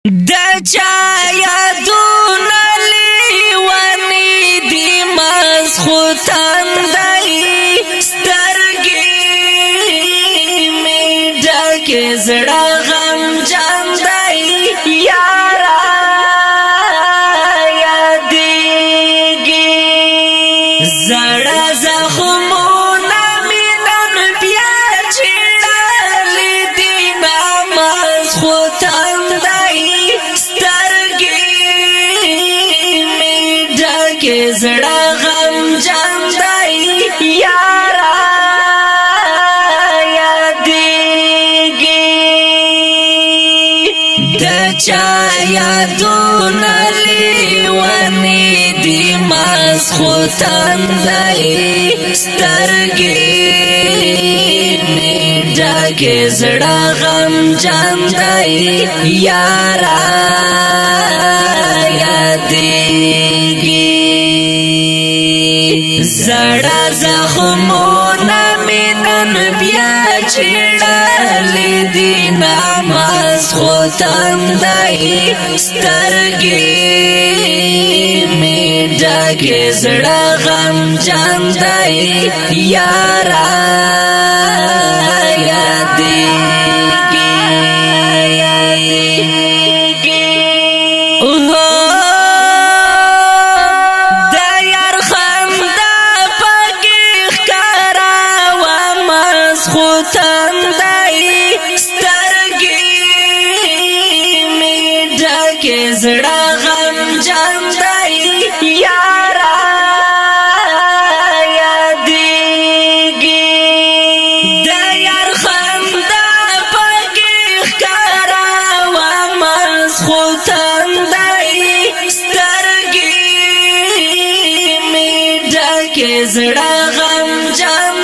د چا یادونه لیونی دی مسخو تندی سترګې می ډکې زړه غم جاندی یارا یادېږي زړه زخمونه مې نن بیا چېړلي دي مسخو زړه غم جاندی یارا یادېږي د چا یادونه لیونی دی مسخو تندی سترګې مې ډکې زړه غم جاندی یارا یادېږي زړه زخمونه مې نن بیا چېړلي دي مسخو تندی سترګې مې ډکې زړه غم جاندی یارا زړه غم جاندی یارا یادېږي د یار خندا پکې ښکاره وه مسخو تندی سترګې مې ډکې زړه غم جاندی